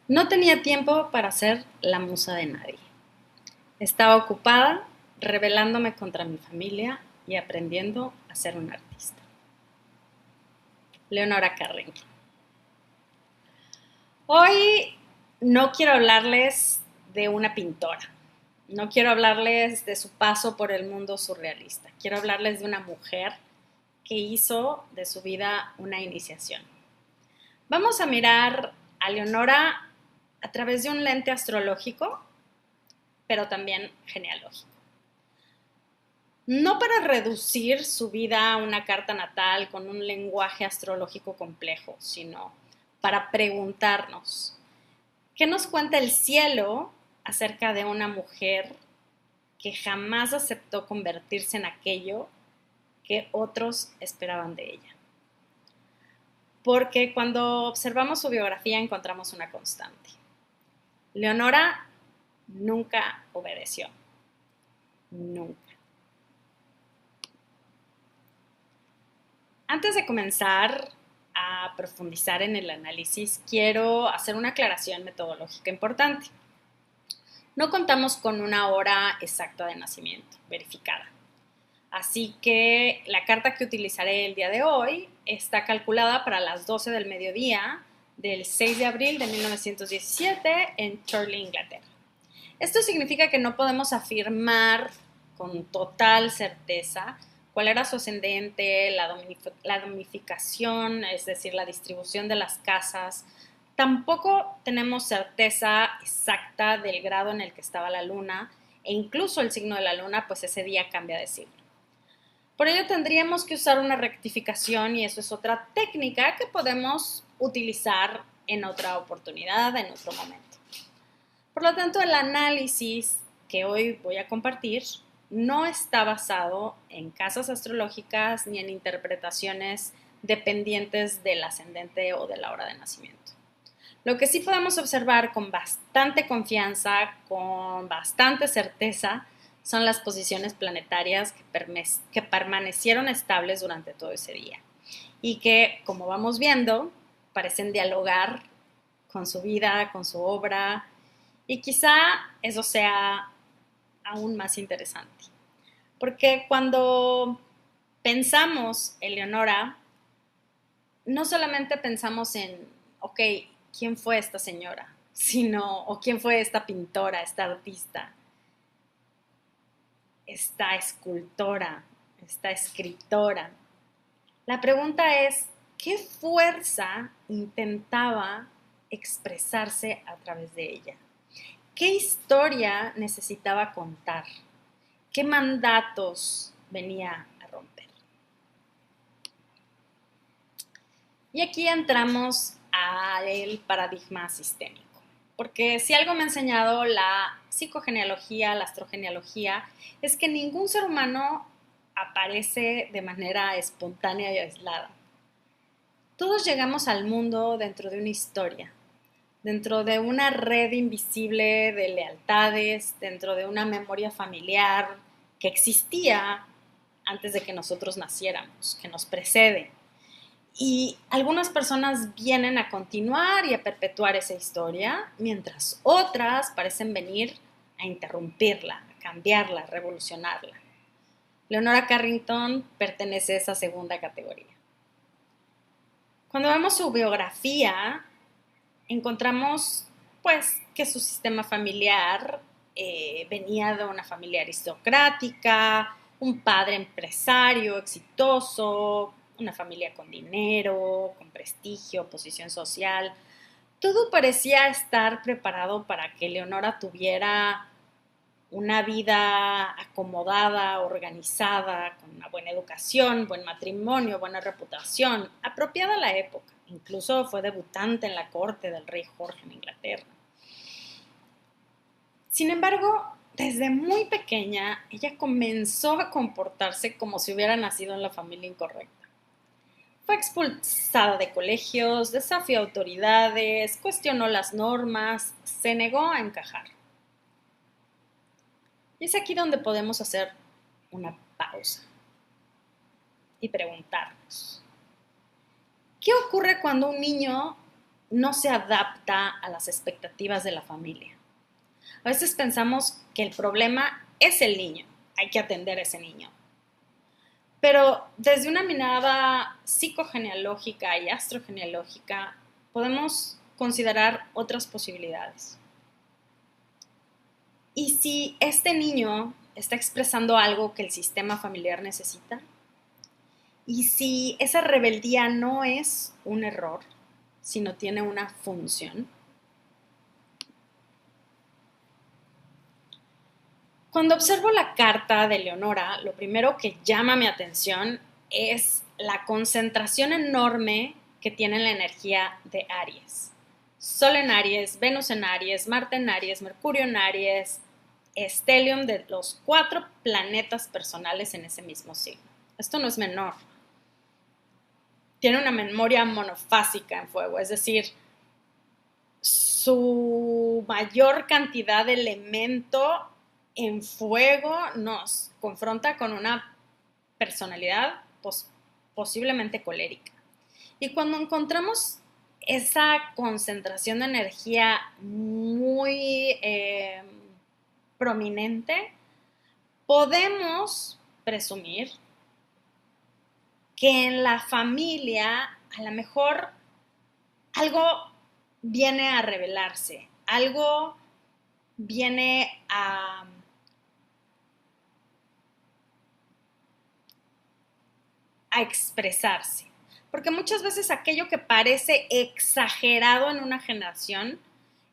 No tenía tiempo para ser la musa de nadie. Estaba ocupada rebelándome contra mi familia y aprendiendo a ser un artista. Leonora Carrington. Hoy no quiero hablarles de una pintora. No quiero hablarles de su paso por el mundo surrealista. Quiero hablarles de una mujer que hizo de su vida una iniciación. Vamos a mirar a Leonora a través de un lente astrológico, pero también genealógico. No para reducir su vida a una carta natal con un lenguaje astrológico complejo, sino para preguntarnos, ¿qué nos cuenta el cielo acerca de una mujer que jamás aceptó convertirse en aquello que otros esperaban de ella? Porque cuando observamos su biografía encontramos una constante. Leonora nunca obedeció. Nunca. Antes de comenzar a profundizar en el análisis, quiero hacer una aclaración metodológica importante. No contamos con una hora exacta de nacimiento verificada. Así que la carta que utilizaré el día de hoy está calculada para las 12 del mediodía del 6 de abril de 1917 en Chorley, Inglaterra. Esto significa que no podemos afirmar con total certeza cuál era su ascendente, la domificación, es decir, la distribución de las casas. Tampoco tenemos certeza exacta del grado en el que estaba la luna e incluso el signo de la luna, pues ese día cambia de signo. Por ello tendríamos que usar una rectificación y eso es otra técnica que podemos utilizar en otra oportunidad, en otro momento. Por lo tanto, el análisis que hoy voy a compartir no está basado en casas astrológicas ni en interpretaciones dependientes del ascendente o de la hora de nacimiento. Lo que sí podemos observar con bastante confianza, con bastante certeza, son las posiciones planetarias que permanecieron estables durante todo ese día y que, como vamos viendo, parecen dialogar con su vida, con su obra, y quizá eso sea aún más interesante. Porque cuando pensamos en Leonora, no solamente pensamos en, ok, ¿quién fue esta señora? Sino, o quién fue esta pintora, esta artista, esta escultora, esta escritora. La pregunta es, ¿qué fuerza intentaba expresarse a través de ella? ¿Qué historia necesitaba contar? ¿Qué mandatos venía a romper? Y aquí entramos al paradigma sistémico. Porque si algo me ha enseñado la psicogenealogía, la astrogenealogía, es que ningún ser humano aparece de manera espontánea y aislada. Todos llegamos al mundo dentro de una historia, dentro de una red invisible de lealtades, dentro de una memoria familiar que existía antes de que nosotros naciéramos, que nos precede. Y algunas personas vienen a continuar y a perpetuar esa historia, mientras otras parecen venir a interrumpirla, a cambiarla, a revolucionarla. Leonora Carrington pertenece a esa segunda categoría. Cuando vemos su biografía, encontramos pues que su sistema familiar venía de una familia aristocrática, un padre empresario exitoso, una familia con dinero, con prestigio, posición social. Todo parecía estar preparado para que Leonora tuviera una vida acomodada, organizada, con una buena educación, buen matrimonio, buena reputación, apropiada a la época. Incluso fue debutante en la corte del rey Jorge en Inglaterra. Sin embargo, desde muy pequeña, ella comenzó a comportarse como si hubiera nacido en la familia incorrecta. Fue expulsada de colegios, desafió autoridades, cuestionó las normas, se negó a encajar. Y es aquí donde podemos hacer una pausa y preguntarnos, ¿qué ocurre cuando un niño no se adapta a las expectativas de la familia. A veces pensamos que el problema es el niño, hay que atender a ese niño. Pero desde una mirada psicogenealógica y astrogenealógica podemos considerar otras posibilidades. ¿Y si este niño está expresando algo que el sistema familiar necesita? ¿Y si esa rebeldía no es un error, sino tiene una función? Cuando observo la carta de Leonora, lo primero que llama mi atención es la concentración enorme que tiene la energía de Aries. Sol en Aries, Venus en Aries, Marte en Aries, Mercurio en Aries, estelium de los 4 planetas personales en ese mismo signo. Esto no es menor. Tiene una memoria monofásica en fuego, es decir, su mayor cantidad de elemento en fuego nos confronta con una personalidad posiblemente colérica. Y cuando encontramos esa concentración de energía muy prominente, podemos presumir que en la familia a lo mejor algo viene a revelarse, algo viene a expresarse. Porque muchas veces aquello que parece exagerado en una generación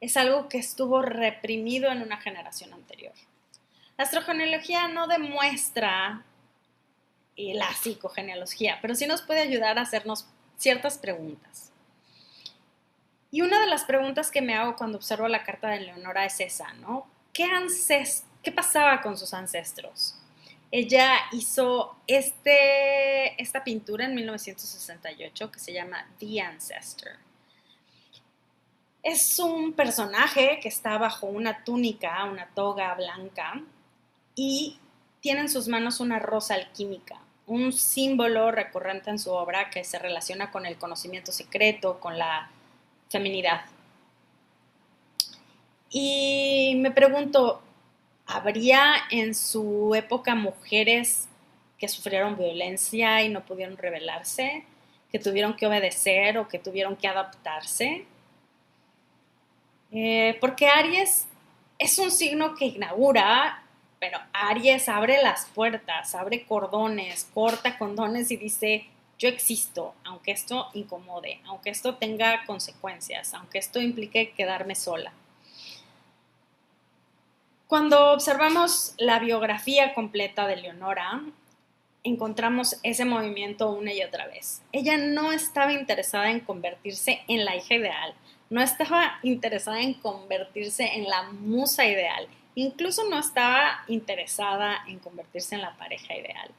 es algo que estuvo reprimido en una generación anterior. La astrogenealogía no demuestra la psicogenealogía, pero sí nos puede ayudar a hacernos ciertas preguntas. Y una de las preguntas que me hago cuando observo la carta de Leonora es esa, ¿no? ¿Qué pasaba con sus ancestros? Ella hizo esta pintura en 1968 que se llama The Ancestor. Es un personaje que está bajo una túnica, una toga blanca, y tiene en sus manos una rosa alquímica, un símbolo recurrente en su obra que se relaciona con el conocimiento secreto, con la feminidad. Y me pregunto, ¿habría en su época mujeres que sufrieron violencia y no pudieron rebelarse, que tuvieron que obedecer o que tuvieron que adaptarse? Porque Aries es un signo que inaugura, pero Aries abre las puertas, abre cordones, corta condones y dice, yo existo, aunque esto incomode, aunque esto tenga consecuencias, aunque esto implique quedarme sola. Cuando observamos la biografía completa de Leonora, encontramos ese movimiento una y otra vez. Ella no estaba interesada en convertirse en la hija ideal, no estaba interesada en convertirse en la musa ideal, incluso no estaba interesada en convertirse en la pareja ideal.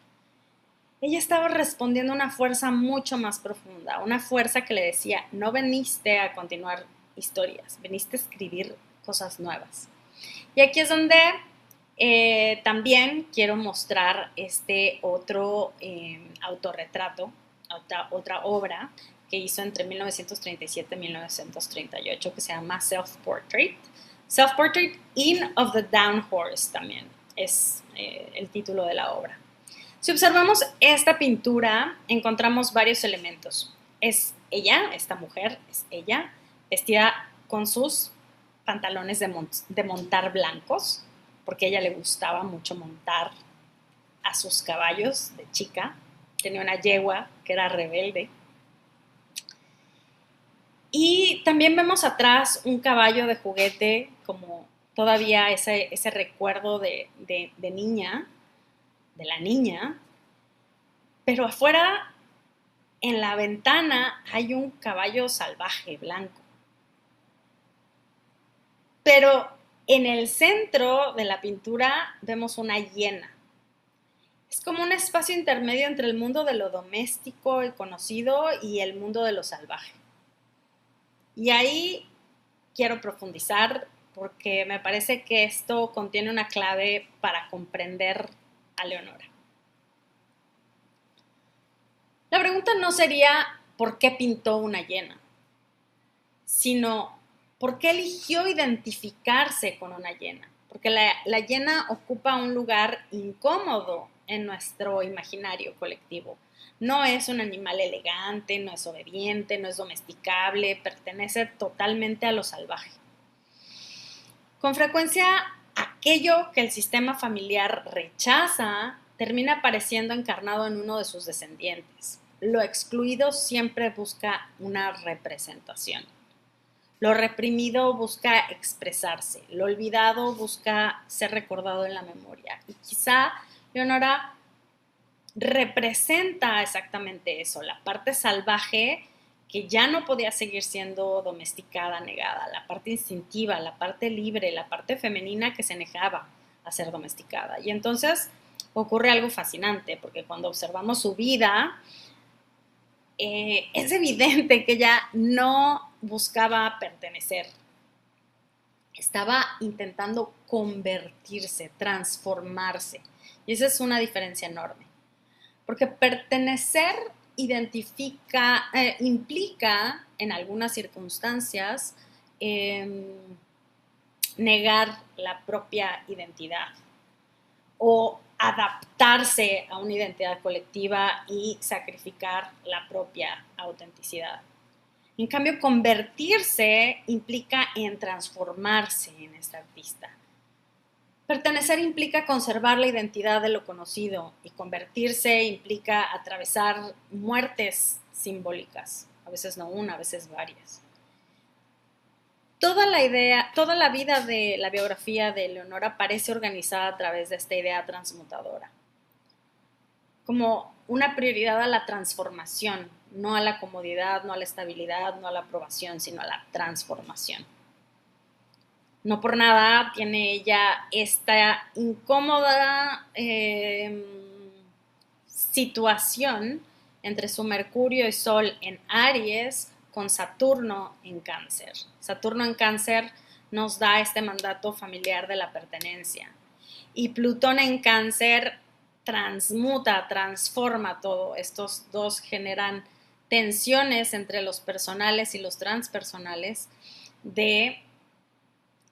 Ella estaba respondiendo a una fuerza mucho más profunda, una fuerza que le decía, no veniste a continuar historias, veniste a escribir cosas nuevas. Y aquí es donde también quiero mostrar este otro autorretrato, otra obra que hizo entre 1937 y 1938 que se llama Self-Portrait. Self-Portrait Inn of the Down Horse también es el título de la obra. Si observamos esta pintura, encontramos varios elementos. Es ella, esta mujer, es ella, vestida con sus pantalones de montar blancos, porque a ella le gustaba mucho montar a sus caballos de chica. Tenía una yegua que era rebelde. Y también vemos atrás un caballo de juguete, como todavía ese recuerdo de niña, de la niña. Pero afuera, en la ventana, hay un caballo salvaje, blanco. Pero en el centro de la pintura vemos una hiena. Es como un espacio intermedio entre el mundo de lo doméstico y conocido y el mundo de lo salvaje. Y ahí quiero profundizar porque me parece que esto contiene una clave para comprender a Leonora. La pregunta no sería ¿por qué pintó una hiena?, sino por qué eligió identificarse con una hiena. Porque la hiena ocupa un lugar incómodo en nuestro imaginario colectivo. No es un animal elegante, no es obediente, no es domesticable, pertenece totalmente a lo salvaje. Con frecuencia, aquello que el sistema familiar rechaza termina apareciendo encarnado en uno de sus descendientes. Lo excluido siempre busca una representación. Lo reprimido busca expresarse, lo olvidado busca ser recordado en la memoria. Y quizá Leonora representa exactamente eso, la parte salvaje que ya no podía seguir siendo domesticada, negada, la parte instintiva, la parte libre, la parte femenina que se negaba a ser domesticada. Y entonces ocurre algo fascinante, porque cuando observamos su vida, es evidente que ella no buscaba pertenecer, estaba intentando convertirse, transformarse. Y esa es una diferencia enorme. Porque pertenecer implica, en algunas circunstancias, negar la propia identidad o adaptarse a una identidad colectiva y sacrificar la propia autenticidad. En cambio, convertirse implica en transformarse en esta artista. Pertenecer implica conservar la identidad de lo conocido y convertirse implica atravesar muertes simbólicas, a veces no una, a veces varias. Toda la vida de la biografía de Leonora parece organizada a través de esta idea transmutadora, como una prioridad a la transformación, no a la comodidad, no a la estabilidad, no a la aprobación, sino a la transformación. No por nada tiene ella esta incómoda situación entre su Mercurio y Sol en Aries con Saturno en Cáncer. Saturno en Cáncer nos da este mandato familiar de la pertenencia. Y Plutón en Cáncer transmuta, transforma todo. Estos dos generan tensiones entre los personales y los transpersonales de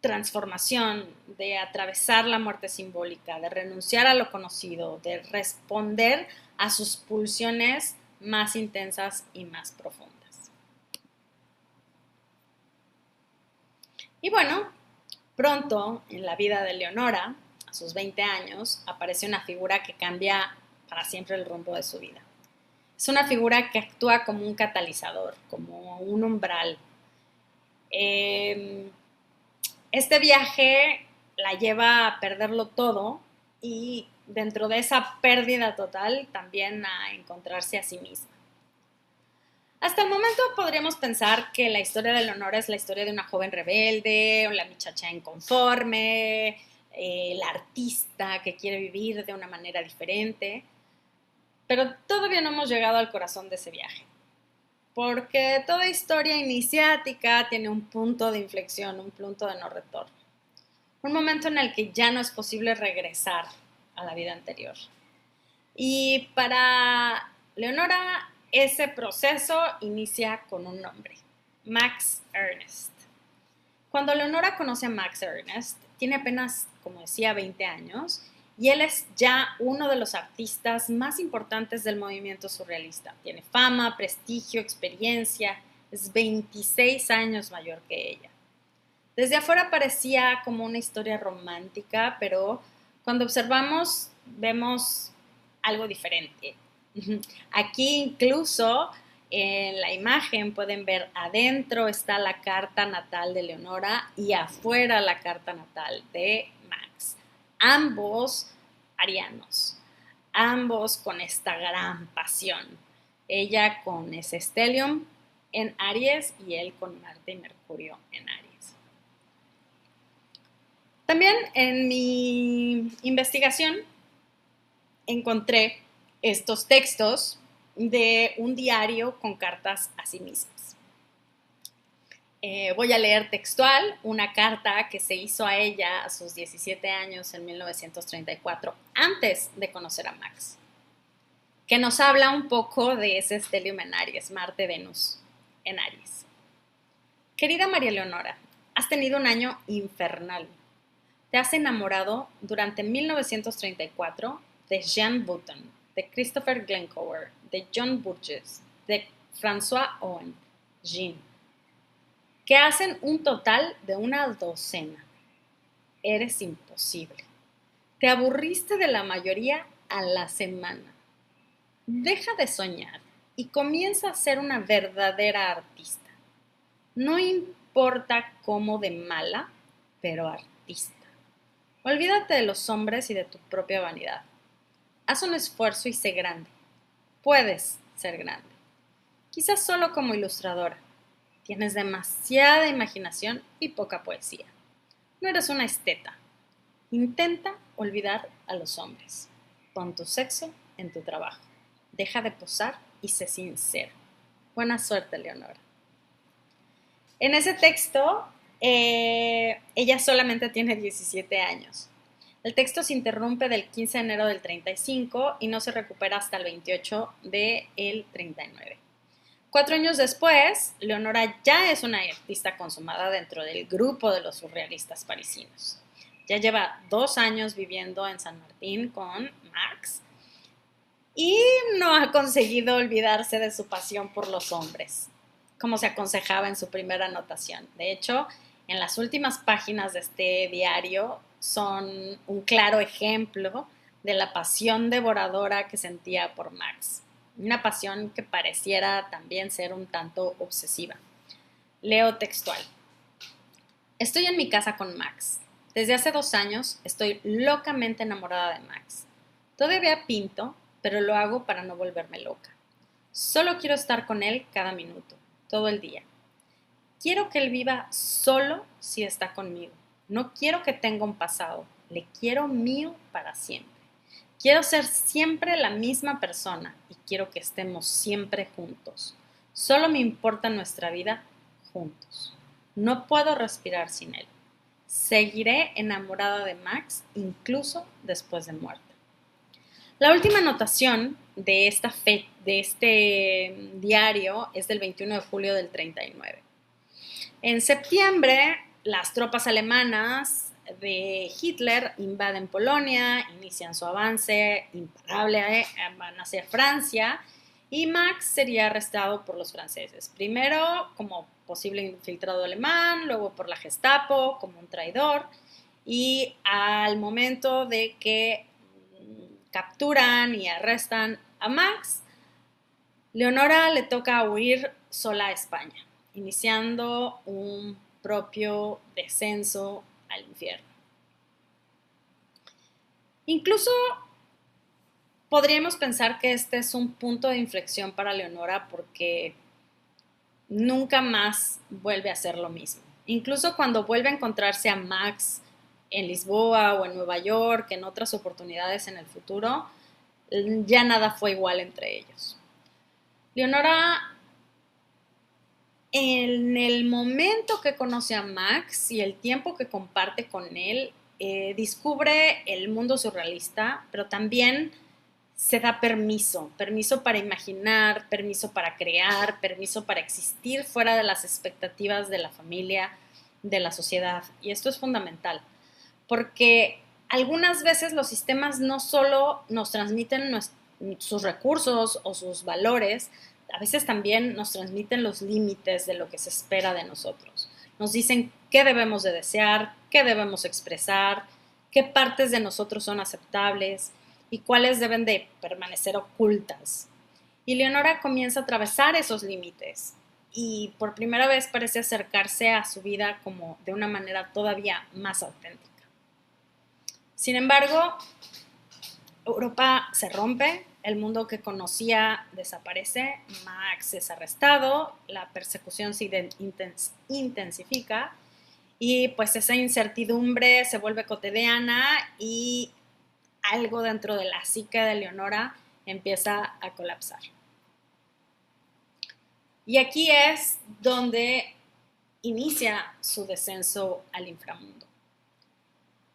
transformación, de atravesar la muerte simbólica, de renunciar a lo conocido, de responder a sus pulsiones más intensas y más profundas. Y bueno, pronto en la vida de Leonora, a sus 20 años, aparece una figura que cambia para siempre el rumbo de su vida. Es una figura que actúa como un catalizador, como un umbral. Este viaje la lleva a perderlo todo y dentro de esa pérdida total también a encontrarse a sí misma. Hasta el momento podríamos pensar que la historia de Leonora es la historia de una joven rebelde, la muchacha inconforme, la artista que quiere vivir de una manera diferente, pero todavía no hemos llegado al corazón de ese viaje. Porque toda historia iniciática tiene un punto de inflexión, un punto de no retorno. Un momento en el que ya no es posible regresar a la vida anterior. Y para Leonora, ese proceso inicia con un nombre, Max Ernst. Cuando Leonora conoce a Max Ernst, tiene apenas, como decía, 20 años, y él es ya uno de los artistas más importantes del movimiento surrealista. Tiene fama, prestigio, experiencia, es 26 años mayor que ella. Desde afuera parecía como una historia romántica, pero cuando observamos vemos algo diferente. Aquí incluso en la imagen pueden ver adentro está la carta natal de Leonora y afuera la carta natal de Max. Ambos arianos, ambos con esta gran pasión. Ella con ese stellium en Aries y él con Marte y Mercurio en Aries. También en mi investigación encontré estos textos de un diario con cartas a sí mismas. Voy a leer textual una carta que se hizo a ella a sus 17 años en 1934, antes de conocer a Max, que nos habla un poco de ese stellium en Aries, Marte-Venus en Aries. Querida María Leonora, has tenido un año infernal. Te has enamorado durante 1934 de Jean Bouton, de Christopher Glencower, de John Burgess, de François Owen, Jean, que hacen un total de una docena. Eres imposible. Te aburriste de la mayoría a la semana. Deja de soñar y comienza a ser una verdadera artista. No importa cómo de mala, pero artista. Olvídate de los hombres y de tu propia vanidad. Haz un esfuerzo y sé grande. Puedes ser grande. Quizás solo como ilustradora. Tienes demasiada imaginación y poca poesía. No eres una esteta. Intenta olvidar a los hombres. Pon tu sexo en tu trabajo. Deja de posar y sé sincero. Buena suerte, Leonora. En ese texto, ella solamente tiene 17 años. El texto se interrumpe del 15 de enero del 35 y no se recupera hasta el 28 del 39. 4 años después, Leonora ya es una artista consumada dentro del grupo de los surrealistas parisinos. Ya lleva 2 años viviendo en San Martín con Max y no ha conseguido olvidarse de su pasión por los hombres, como se aconsejaba en su primera anotación. De hecho, en las últimas páginas de este diario son un claro ejemplo de la pasión devoradora que sentía por Max. Una pasión que pareciera también ser un tanto obsesiva. Leo textual. Estoy en mi casa con Max. Desde hace 2 años estoy locamente enamorada de Max. Todavía pinto, pero lo hago para no volverme loca. Solo quiero estar con él cada minuto, todo el día. Quiero que él viva solo si está conmigo. No quiero que tenga un pasado. Le quiero mío para siempre. Quiero ser siempre la misma persona y quiero que estemos siempre juntos. Solo me importa nuestra vida juntos. No puedo respirar sin él. Seguiré enamorada de Max incluso después de muerta. La última anotación de este diario es del 21 de julio del 39. En septiembre, las tropas alemanas de Hitler invaden Polonia, inician su avance imparable, van hacia Francia y Max sería arrestado por los franceses. Primero como posible infiltrado alemán, luego por la Gestapo como un traidor y al momento de que capturan y arrestan a Max, Leonora le toca huir sola a España, iniciando un propio descenso al infierno. Incluso podríamos pensar que este es un punto de inflexión para Leonora porque nunca más vuelve a hacer lo mismo. Incluso cuando vuelve a encontrarse a Max en Lisboa o en Nueva York, en otras oportunidades en el futuro, ya nada fue igual entre ellos. Leonora, en el momento que conoce a Max y el tiempo que comparte con él, descubre el mundo surrealista, pero también se da permiso para imaginar, permiso para crear, permiso para existir fuera de las expectativas de la familia, de la sociedad. Y esto es fundamental, porque algunas veces los sistemas no solo nos transmiten sus recursos o sus valores, a veces también nos transmiten los límites de lo que se espera de nosotros. Nos dicen qué debemos de desear, qué debemos expresar, qué partes de nosotros son aceptables y cuáles deben de permanecer ocultas. Y Leonora comienza a atravesar esos límites y por primera vez parece acercarse a su vida como de una manera todavía más auténtica. Sin embargo, Europa se rompe, el mundo que conocía desaparece, Max es arrestado, la persecución se intensifica y pues esa incertidumbre se vuelve cotidiana y algo dentro de la psique de Leonora empieza a colapsar. Y aquí es donde inicia su descenso al inframundo.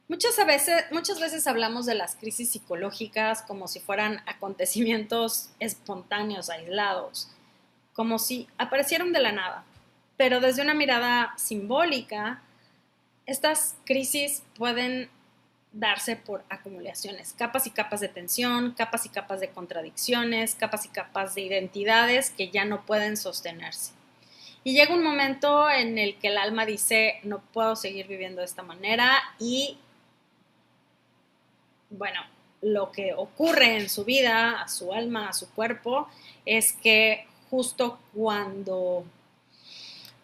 Muchas veces hablamos de las crisis psicológicas como si fueran acontecimientos espontáneos, aislados, como si aparecieran de la nada. pero desde una mirada simbólica, estas crisis pueden darse por acumulaciones, capas y capas de tensión, capas y capas de contradicciones, capas y capas de identidades que ya no pueden sostenerse. Y llega un momento en el que el alma dice, no puedo seguir viviendo de esta manera y, bueno, lo que ocurre en su vida, a su alma, a su cuerpo, es que justo cuando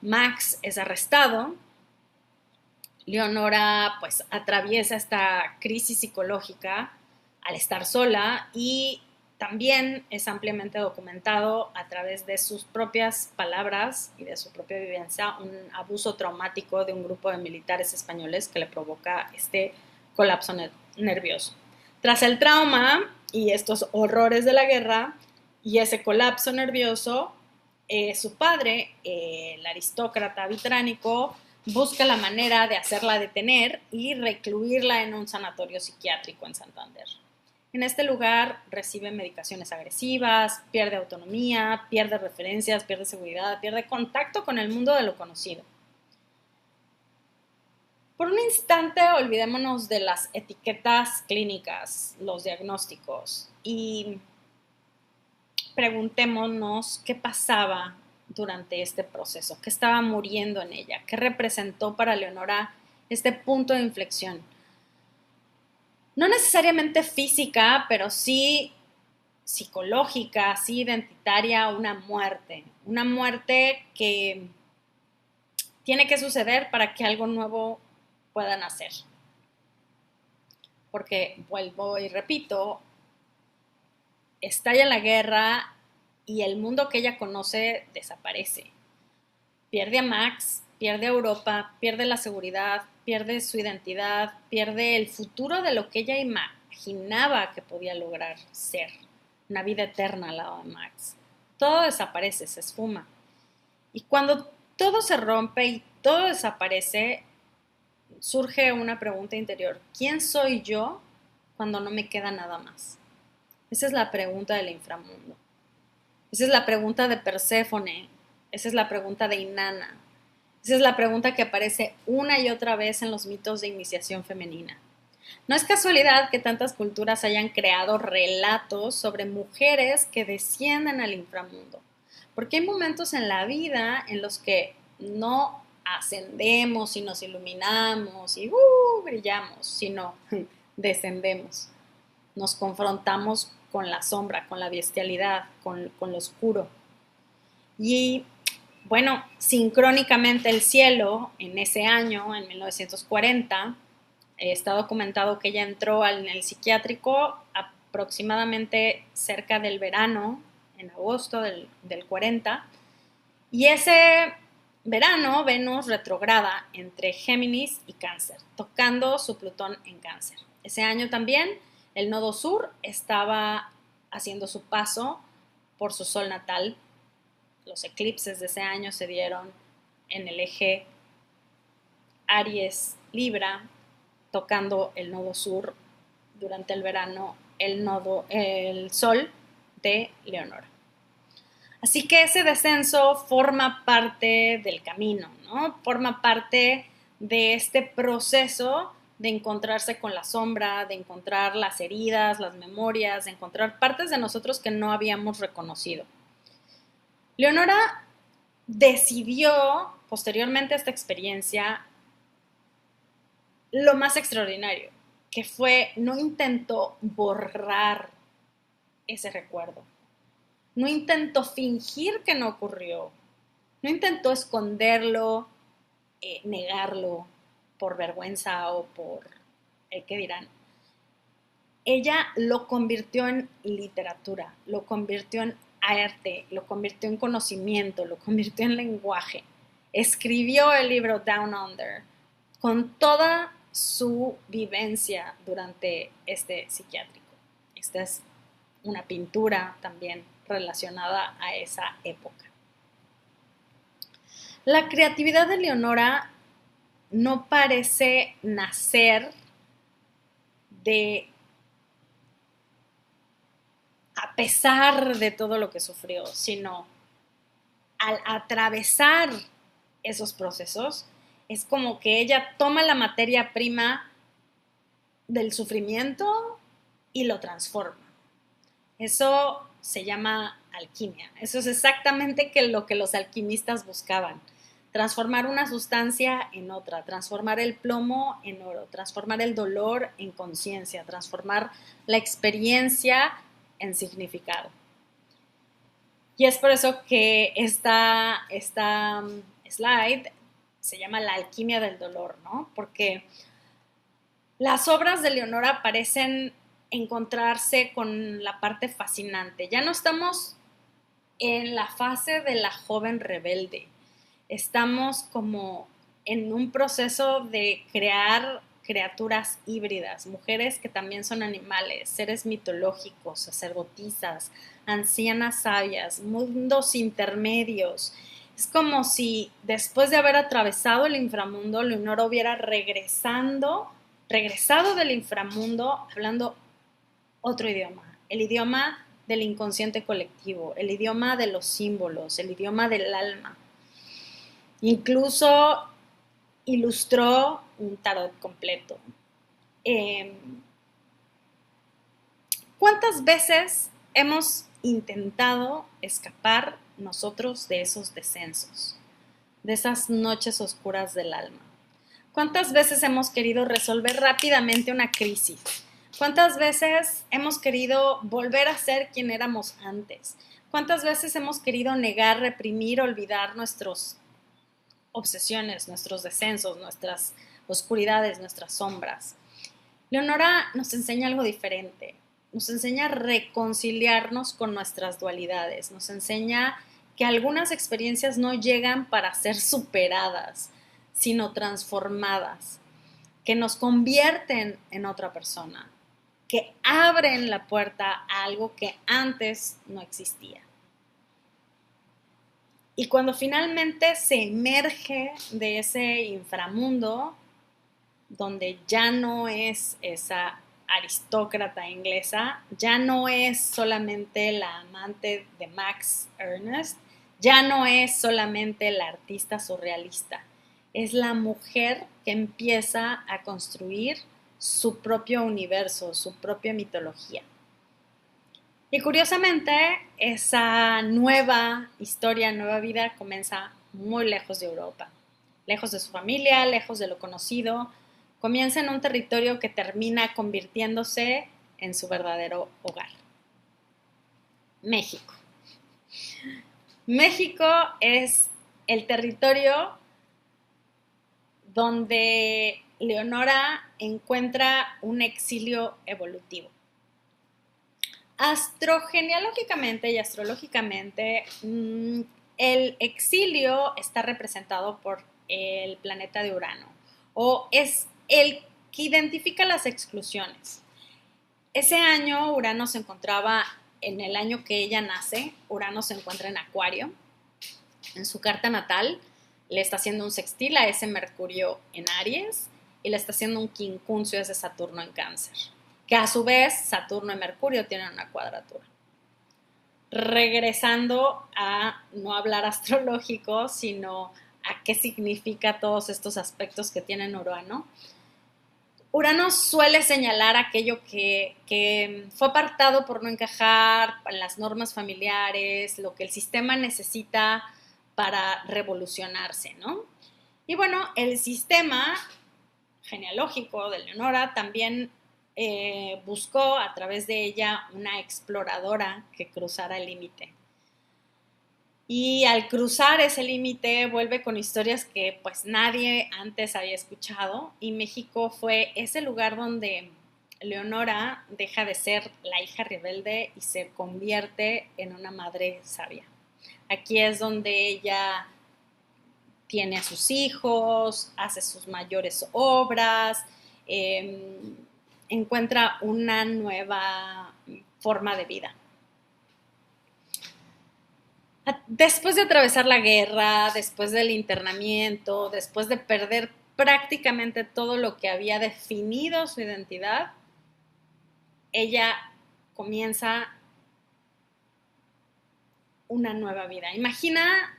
Max es arrestado, Leonora pues atraviesa esta crisis psicológica al estar sola y también es ampliamente documentado a través de sus propias palabras y de su propia vivencia un abuso traumático de un grupo de militares españoles que le provoca este colapso nervioso. Tras el trauma y estos horrores de la guerra y ese colapso nervioso, su padre, el aristócrata vitránico, busca la manera de hacerla detener y recluirla en un sanatorio psiquiátrico en Santander. En este lugar recibe medicaciones agresivas, pierde autonomía, pierde referencias, pierde seguridad, pierde contacto con el mundo de lo conocido. Por un instante olvidémonos de las etiquetas clínicas, los diagnósticos y preguntémonos qué pasaba durante este proceso, qué estaba muriendo en ella, qué representó para Leonora este punto de inflexión. No necesariamente física, pero sí psicológica, sí identitaria, una muerte que tiene que suceder para que algo nuevo pueda nacer. Porque, vuelvo y repito, estalla la guerra y el mundo que ella conoce desaparece. Pierde a Max, pierde a Europa, pierde la seguridad, pierde su identidad, pierde el futuro de lo que ella imaginaba que podía lograr ser. Una vida eterna al lado de Max. Todo desaparece, se esfuma. Y cuando todo se rompe y todo desaparece, surge una pregunta interior. ¿Quién soy yo cuando no me queda nada más? Esa es la pregunta del inframundo. Esa es la pregunta de Perséfone. Esa es la pregunta de Inanna. Esa es la pregunta que aparece una y otra vez en los mitos de iniciación femenina. No es casualidad que tantas culturas hayan creado relatos sobre mujeres que descienden al inframundo, porque hay momentos en la vida en los que no ascendemos y nos iluminamos y brillamos, sino descendemos. Nos confrontamos con la sombra, con la bestialidad, con lo oscuro. Y bueno, sincrónicamente el cielo, en ese año, en 1940, está documentado que ella entró en el psiquiátrico aproximadamente cerca del verano, en agosto del 40, y ese verano Venus retrograda entre Géminis y Cáncer, tocando su Plutón en Cáncer. Ese año también el nodo sur estaba haciendo su paso por su sol natal. Los eclipses de ese año se dieron en el eje Aries-Libra, tocando el nodo sur durante el verano, el sol de Leonora. Así que ese descenso forma parte del camino, ¿no? Forma parte de este proceso de encontrarse con la sombra, de encontrar las heridas, las memorias, de encontrar partes de nosotros que no habíamos reconocido. Leonora decidió, posteriormente a esta experiencia, lo más extraordinario, que fue, no intentó borrar ese recuerdo, no intentó fingir que no ocurrió, no intentó esconderlo, negarlo por vergüenza o por el qué dirán. Ella lo convirtió en literatura, lo convirtió en arte, lo convirtió en conocimiento, lo convirtió en lenguaje. Escribió el libro Down Under con toda su vivencia durante este psiquiátrico. Esta es una pintura también relacionada a esa época. La creatividad de Leonora no parece nacer a pesar de todo lo que sufrió, sino al atravesar esos procesos, es como que ella toma la materia prima del sufrimiento y lo transforma. Eso se llama alquimia. Eso es exactamente lo que los alquimistas buscaban. Transformar una sustancia en otra, transformar el plomo en oro, transformar el dolor en conciencia, transformar la experiencia en significado. Y es por eso que esta slide se llama la alquimia del dolor, ¿no? Porque las obras de Leonora parecen encontrarse con la parte fascinante. Ya no estamos en la fase de la joven rebelde. Estamos como en un proceso de crear criaturas híbridas, mujeres que también son animales, seres mitológicos, sacerdotisas, ancianas sabias, mundos intermedios. Es como si después de haber atravesado el inframundo, Leonora hubiera regresado del inframundo hablando otro idioma, el idioma del inconsciente colectivo, el idioma de los símbolos, el idioma del alma. Incluso ilustró un tarot completo. ¿Cuántas veces hemos intentado escapar nosotros de esos descensos, de esas noches oscuras del alma? ¿Cuántas veces hemos querido resolver rápidamente una crisis? ¿Cuántas veces hemos querido volver a ser quien éramos antes? ¿Cuántas veces hemos querido negar, reprimir, olvidar nuestras obsesiones, nuestros descensos, nuestras oscuridades, nuestras sombras? Leonora nos enseña algo diferente. Nos enseña a reconciliarnos con nuestras dualidades. Nos enseña que algunas experiencias no llegan para ser superadas, sino transformadas, que nos convierten en otra persona, que abren la puerta a algo que antes no existía. Y cuando finalmente se emerge de ese inframundo, donde ya no es esa aristócrata inglesa, ya no es solamente la amante de Max Ernst, ya no es solamente la artista surrealista, es la mujer que empieza a construir su propio universo, su propia mitología. Y curiosamente, esa nueva historia, nueva vida comienza muy lejos de Europa, lejos de su familia, lejos de lo conocido. Comienza en un territorio que termina convirtiéndose en su verdadero hogar. México. México es el territorio donde Leonora encuentra un exilio evolutivo. Astrogenealógicamente y astrológicamente, el exilio está representado por el planeta de Urano, o es el que identifica las exclusiones. Ese año Urano se encontraba, en el año que ella nace, Urano se encuentra en Acuario. En su carta natal le está haciendo un sextil a ese Mercurio en Aries y le está haciendo un quincuncio a ese Saturno en Cáncer, que a su vez Saturno y Mercurio tienen una cuadratura. Regresando a no hablar astrológico, sino a qué significa todos estos aspectos que tiene Urano. Urano suele señalar aquello que fue apartado por no encajar en las normas familiares, lo que el sistema necesita para revolucionarse, ¿no? Y bueno, el sistema genealógico de Leonora también buscó a través de ella una exploradora que cruzara el límite. Y al cruzar ese límite vuelve con historias que pues nadie antes había escuchado, y México fue ese lugar donde Leonora deja de ser la hija rebelde y se convierte en una madre sabia. Aquí es donde ella tiene a sus hijos, hace sus mayores obras, encuentra una nueva forma de vida. Después de atravesar la guerra, después del internamiento, después de perder prácticamente todo lo que había definido su identidad, ella comienza una nueva vida. Imagina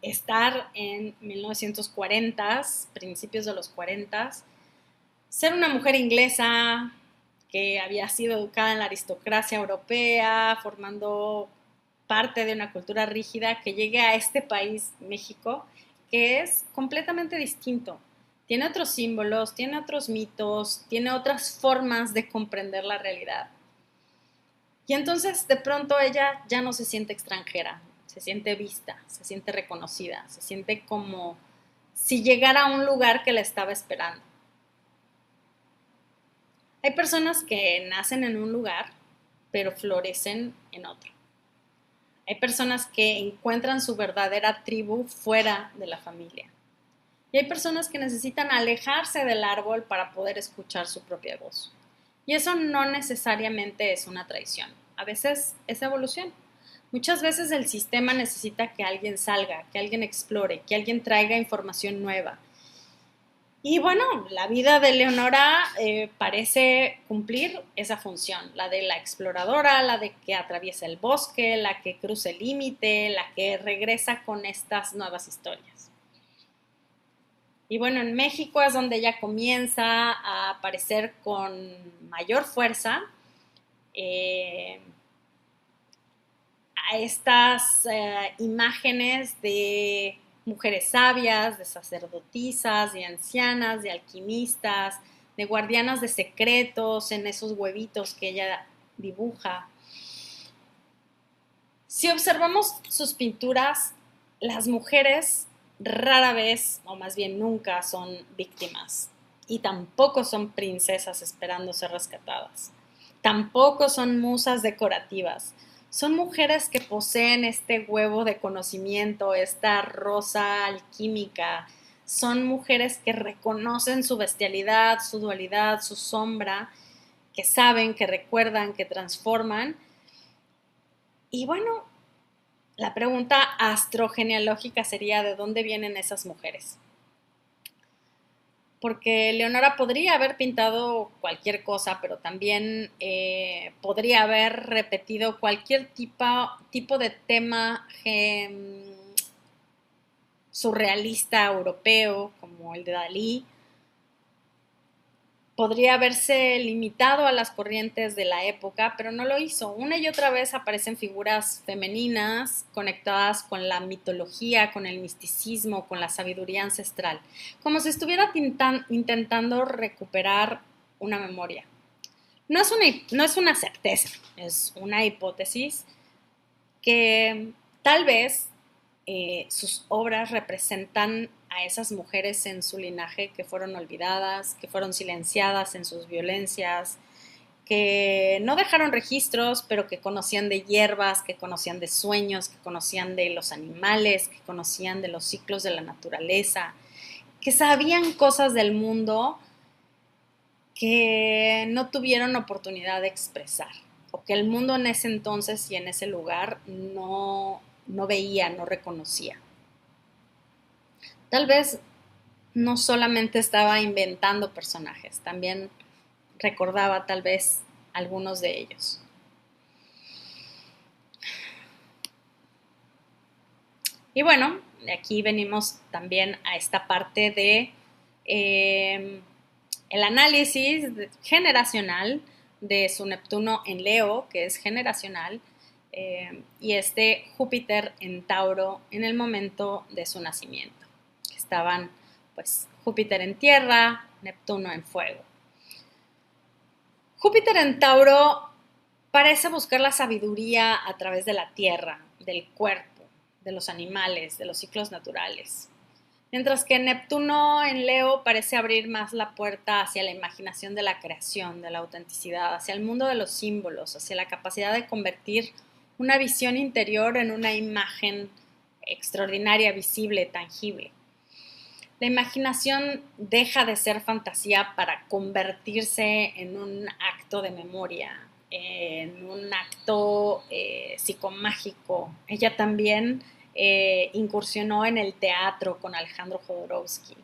estar en 1940, principios de los 40, ser una mujer inglesa que había sido educada en la aristocracia europea, formando parte de una cultura rígida, que llegue a este país, México, que es completamente distinto. Tiene otros símbolos, tiene otros mitos, tiene otras formas de comprender la realidad. Y entonces de pronto ella ya no se siente extranjera, se siente vista, se siente reconocida, se siente como si llegara a un lugar que la estaba esperando. Hay personas que nacen en un lugar, pero florecen en otro. Hay personas que encuentran su verdadera tribu fuera de la familia. Y hay personas que necesitan alejarse del árbol para poder escuchar su propia voz. Y eso no necesariamente es una traición. A veces es evolución. Muchas veces el sistema necesita que alguien salga, que alguien explore, que alguien traiga información nueva. Y bueno, la vida de Leonora parece cumplir esa función, la de la exploradora, la de que atraviesa el bosque, la que cruza el límite, la que regresa con estas nuevas historias. Y bueno, en México es donde ella comienza a aparecer con mayor fuerza a estas imágenes de mujeres sabias, de sacerdotisas, de ancianas, de alquimistas, de guardianas de secretos en esos huevitos que ella dibuja. Si observamos sus pinturas, las mujeres rara vez, o más bien nunca, son víctimas. Y tampoco son princesas esperando ser rescatadas. Tampoco son musas decorativas. Son mujeres que poseen este huevo de conocimiento, esta rosa alquímica. Son mujeres que reconocen su bestialidad, su dualidad, su sombra, que saben, que recuerdan, que transforman. Y bueno, la pregunta astrogenealógica sería: ¿de dónde vienen esas mujeres? Porque Leonora podría haber pintado cualquier cosa, pero también podría haber repetido cualquier tipo de tema surrealista europeo, como el de Dalí. Podría haberse limitado a las corrientes de la época, pero no lo hizo. Una y otra vez aparecen figuras femeninas conectadas con la mitología, con el misticismo, con la sabiduría ancestral, como si estuviera intentando recuperar una memoria. No es una certeza, es una hipótesis que tal vez sus obras representan a esas mujeres en su linaje que fueron olvidadas, que fueron silenciadas en sus violencias, que no dejaron registros, pero que conocían de hierbas, que conocían de sueños, que conocían de los animales, que conocían de los ciclos de la naturaleza, que sabían cosas del mundo que no tuvieron oportunidad de expresar, o que el mundo en ese entonces y en ese lugar no veía, no reconocía. Tal vez no solamente estaba inventando personajes, también recordaba tal vez algunos de ellos. Y bueno, de aquí venimos también a esta parte de el análisis generacional de su Neptuno en Leo, que es generacional, y este Júpiter en Tauro en el momento de su nacimiento. Estaban pues Júpiter en tierra, Neptuno en fuego. Júpiter en Tauro parece buscar la sabiduría a través de la tierra, del cuerpo, de los animales, de los ciclos naturales. Mientras que Neptuno en Leo parece abrir más la puerta hacia la imaginación de la creación, de la autenticidad, hacia el mundo de los símbolos, hacia la capacidad de convertir una visión interior en una imagen extraordinaria, visible, tangible. La imaginación deja de ser fantasía para convertirse en un acto de memoria, en un acto psicomágico. Ella también incursionó en el teatro con Alejandro Jodorowsky,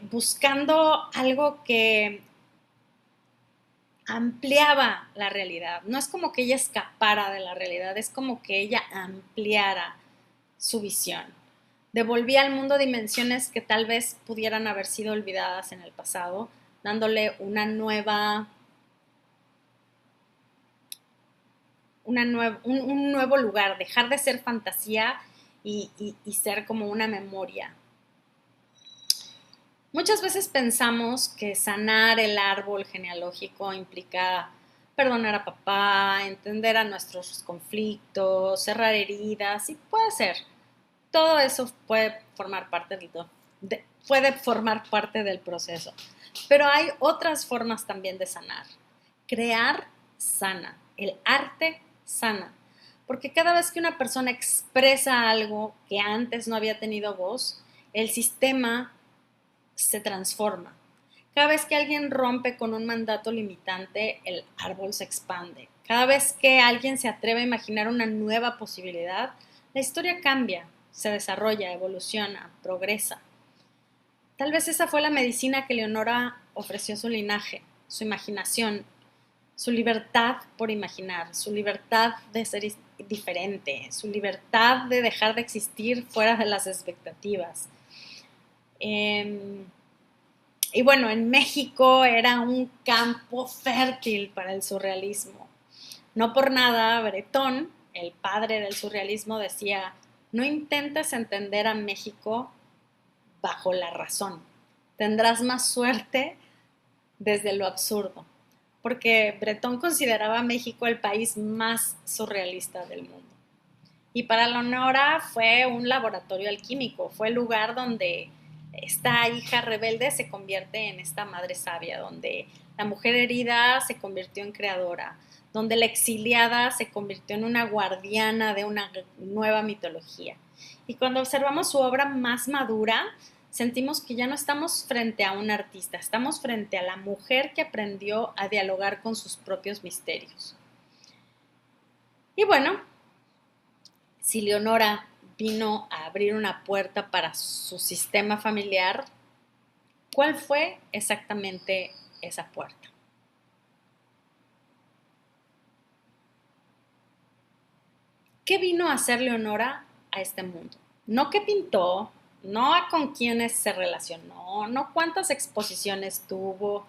buscando algo que ampliaba la realidad. No es como que ella escapara de la realidad, es como que ella ampliara su visión. Devolvía al mundo dimensiones que tal vez pudieran haber sido olvidadas en el pasado, dándole un nuevo lugar, dejar de ser fantasía y ser como una memoria. Muchas veces pensamos que sanar el árbol genealógico implica perdonar a papá, entender a nuestros conflictos, cerrar heridas, y puede ser. Todo eso puede formar parte del proceso. Pero hay otras formas también de sanar. Crear sana, el arte sana. Porque cada vez que una persona expresa algo que antes no había tenido voz, el sistema se transforma. Cada vez que alguien rompe con un mandato limitante, el árbol se expande. Cada vez que alguien se atreve a imaginar una nueva posibilidad, la historia cambia, se desarrolla, evoluciona, progresa. Tal vez esa fue la medicina que Leonora ofreció a su linaje, su imaginación, su libertad por imaginar, su libertad de ser diferente, su libertad de dejar de existir fuera de las expectativas. Y bueno, en México era un campo fértil para el surrealismo. No por nada, Bretón, el padre del surrealismo, decía: no intentes entender a México bajo la razón. Tendrás más suerte desde lo absurdo. Porque Bretón consideraba a México el país más surrealista del mundo. Y para Leonora fue un laboratorio alquímico, fue el lugar donde esta hija rebelde se convierte en esta madre sabia, donde la mujer herida se convirtió en creadora, donde la exiliada se convirtió en una guardiana de una nueva mitología. Y cuando observamos su obra más madura, sentimos que ya no estamos frente a un artista, estamos frente a la mujer que aprendió a dialogar con sus propios misterios. Y bueno, si Leonora vino a abrir una puerta para su sistema familiar, ¿cuál fue exactamente esa puerta? ¿Qué vino a hacer Leonora a este mundo? No qué pintó, no a con quiénes se relacionó, no cuántas exposiciones tuvo,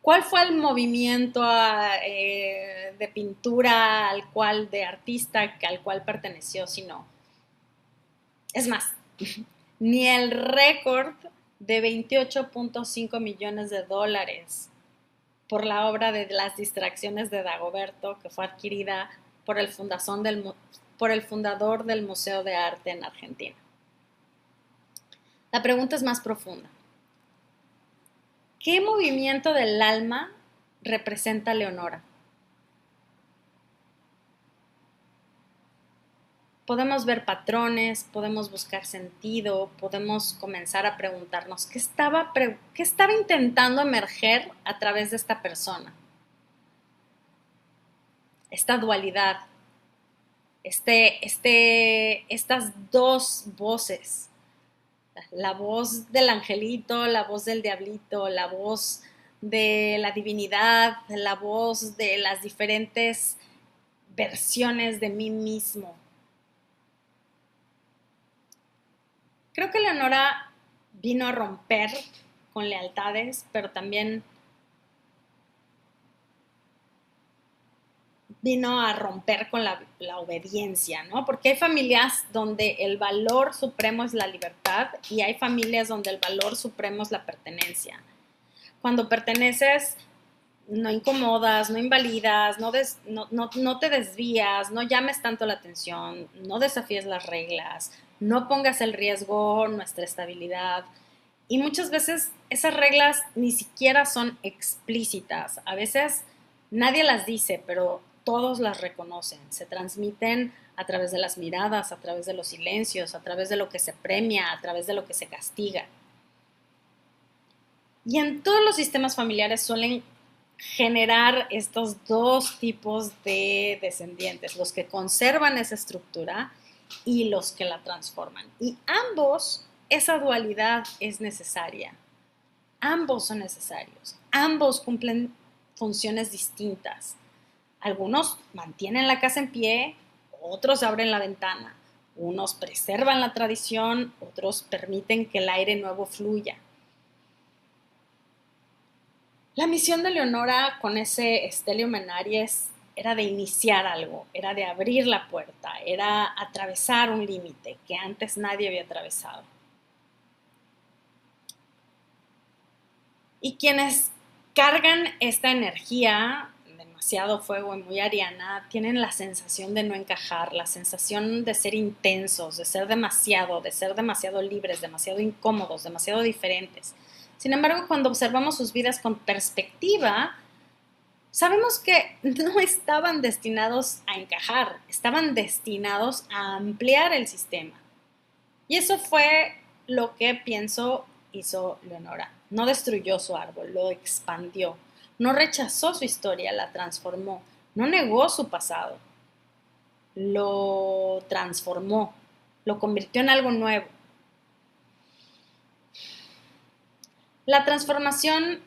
cuál fue el movimiento de pintura de artista al cual perteneció, sino, es más, ni el récord de 28.5 millones de dólares por la obra de Las distracciones de Dagoberto, que fue adquirida por el fundador del Museo de Arte en Argentina. La pregunta es más profunda. ¿Qué movimiento del alma representa Leonora? Podemos ver patrones, podemos buscar sentido, podemos comenzar a preguntarnos qué estaba intentando emerger a través de esta persona. Esta dualidad, estas dos voces, la voz del angelito, la voz del diablito, la voz de la divinidad, la voz de las diferentes versiones de mí mismo. Creo que Leonora vino a romper con lealtades, pero también vino a romper con la obediencia, ¿no? Porque hay familias donde el valor supremo es la libertad y hay familias donde el valor supremo es la pertenencia. Cuando perteneces, no incomodas, no invalidas, no te desvías, no llames tanto la atención, no desafíes las reglas, no pongas en riesgo nuestra estabilidad. Y muchas veces esas reglas ni siquiera son explícitas. A veces nadie las dice, pero todos las reconocen. Se transmiten a través de las miradas, a través de los silencios, a través de lo que se premia, a través de lo que se castiga. Y en todos los sistemas familiares suelen generar estos dos tipos de descendientes, los que conservan esa estructura y los que la transforman. Y ambos, esa dualidad es necesaria. Ambos son necesarios. Ambos cumplen funciones distintas. Algunos mantienen la casa en pie, otros abren la ventana. Unos preservan la tradición, otros permiten que el aire nuevo fluya. La misión de Leonora con ese Stellium en Aries era de iniciar algo, era de abrir la puerta, era atravesar un límite que antes nadie había atravesado. Y quienes cargan esta energía, demasiado fuego y muy ariana, tienen la sensación de no encajar, la sensación de ser intensos, de ser demasiado libres, demasiado incómodos, demasiado diferentes. Sin embargo, cuando observamos sus vidas con perspectiva, sabemos que no estaban destinados a encajar, estaban destinados a ampliar el sistema. Y eso fue lo que pienso hizo Leonora. No destruyó su árbol, lo expandió. No rechazó su historia, la transformó. No negó su pasado, lo transformó, lo convirtió en algo nuevo. La transformación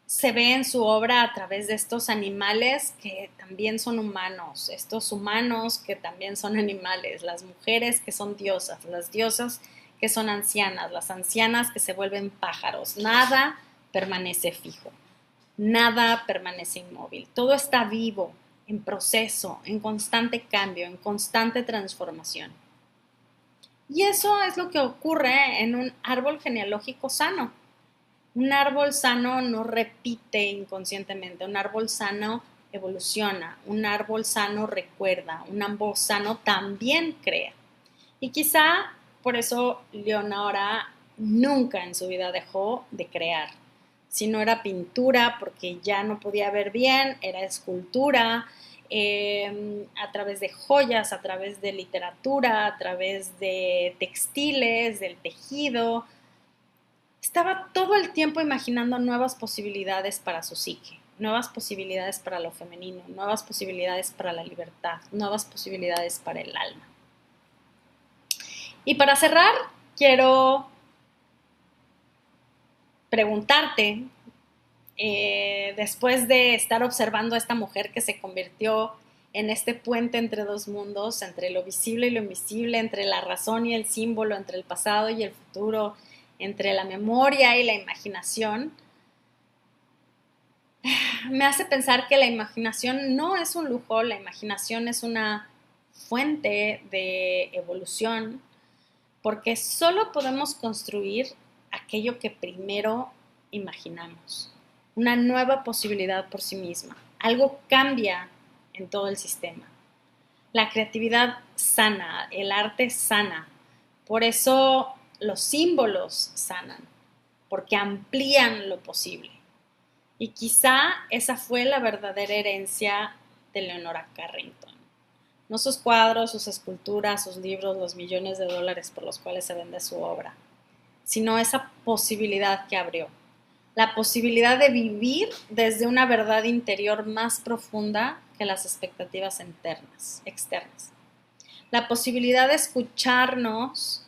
se ve en su obra a través de estos animales que también son humanos, estos humanos que también son animales, las mujeres que son diosas, las diosas que son ancianas, las ancianas que se vuelven pájaros. Nada permanece fijo, nada permanece inmóvil, todo está vivo, en proceso, en constante cambio, en constante transformación. Y eso es lo que ocurre en un árbol genealógico sano. Un árbol sano no repite inconscientemente, un árbol sano evoluciona, un árbol sano recuerda, un árbol sano también crea. Y quizá por eso Leonora nunca en su vida dejó de crear. Si no era pintura, porque ya no podía ver bien, era escultura, a través de joyas, a través de literatura, a través de textiles, del tejido. Estaba todo el tiempo imaginando nuevas posibilidades para su psique, nuevas posibilidades para lo femenino, nuevas posibilidades para la libertad, nuevas posibilidades para el alma. Y para cerrar, quiero preguntarte, después de estar observando a esta mujer que se convirtió en este puente entre dos mundos, entre lo visible y lo invisible, entre la razón y el símbolo, entre el pasado y el futuro, entre la memoria y la imaginación, me hace pensar que la imaginación no es un lujo, la imaginación es una fuente de evolución, porque solo podemos construir aquello que primero imaginamos, una nueva posibilidad por sí misma. Algo cambia en todo el sistema. La creatividad sana, el arte sana, por eso los símbolos sanan, porque amplían lo posible. Y quizá esa fue la verdadera herencia de Leonora Carrington. No sus cuadros, sus esculturas, sus libros, los millones de dólares por los cuales se vende su obra, sino esa posibilidad que abrió. La posibilidad de vivir desde una verdad interior más profunda que las expectativas externas. La posibilidad de escucharnos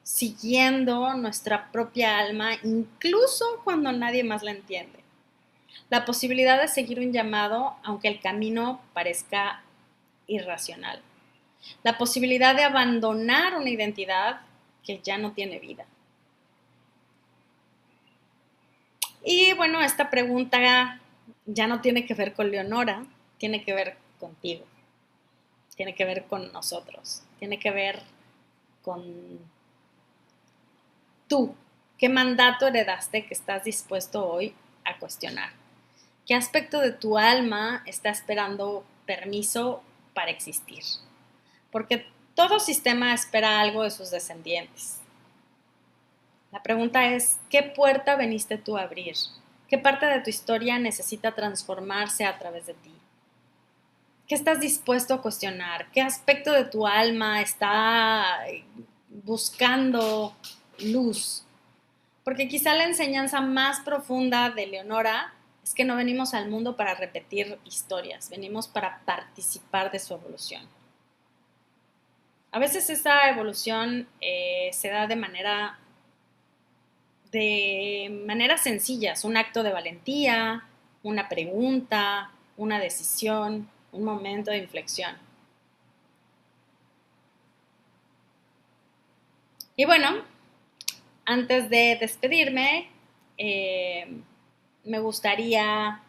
siguiendo nuestra propia alma, incluso cuando nadie más la entiende. La posibilidad de seguir un llamado, aunque el camino parezca irracional. La posibilidad de abandonar una identidad que ya no tiene vida. Y bueno, esta pregunta ya no tiene que ver con Leonora, tiene que ver contigo, tiene que ver con nosotros, tiene que ver con tú. ¿Qué mandato heredaste que estás dispuesto hoy a cuestionar? ¿Qué aspecto de tu alma está esperando permiso para existir? Porque todo sistema espera algo de sus descendientes. La pregunta es, ¿qué puerta veniste tú a abrir? ¿Qué parte de tu historia necesita transformarse a través de ti? ¿Qué estás dispuesto a cuestionar? ¿Qué aspecto de tu alma está buscando luz? Porque quizá la enseñanza más profunda de Leonora es que no venimos al mundo para repetir historias, venimos para participar de su evolución. A veces esa evolución se da de maneras sencillas, un acto de valentía, una pregunta, una decisión, un momento de inflexión. Y bueno, antes de despedirme, me gustaría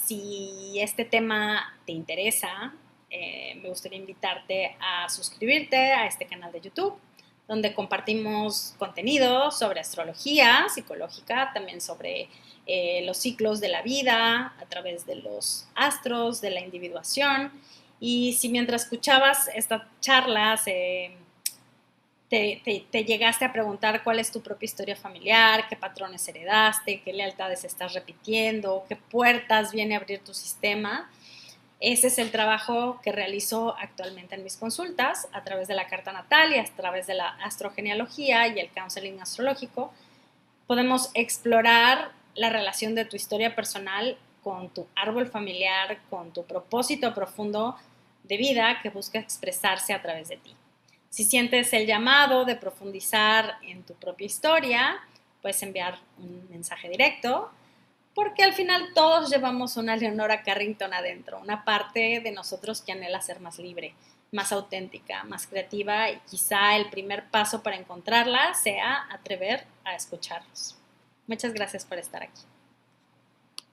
si este tema te interesa, me gustaría invitarte a suscribirte a este canal de YouTube, donde compartimos contenido sobre astrología psicológica, también sobre los ciclos de la vida a través de los astros, de la individuación. Y si mientras escuchabas estas charlas te llegaste a preguntar cuál es tu propia historia familiar, qué patrones heredaste, qué lealtades estás repitiendo, qué puertas viene a abrir tu sistema. Ese es el trabajo que realizo actualmente en mis consultas a través de la carta natal y a través de la astrogenealogía y el counseling astrológico. Podemos explorar la relación de tu historia personal con tu árbol familiar, con tu propósito profundo de vida que busca expresarse a través de ti. Si sientes el llamado de profundizar en tu propia historia, puedes enviar un mensaje directo, porque al final todos llevamos una Leonora Carrington adentro, una parte de nosotros que anhela ser más libre, más auténtica, más creativa, y quizá el primer paso para encontrarla sea atrever a escucharnos. Muchas gracias por estar aquí.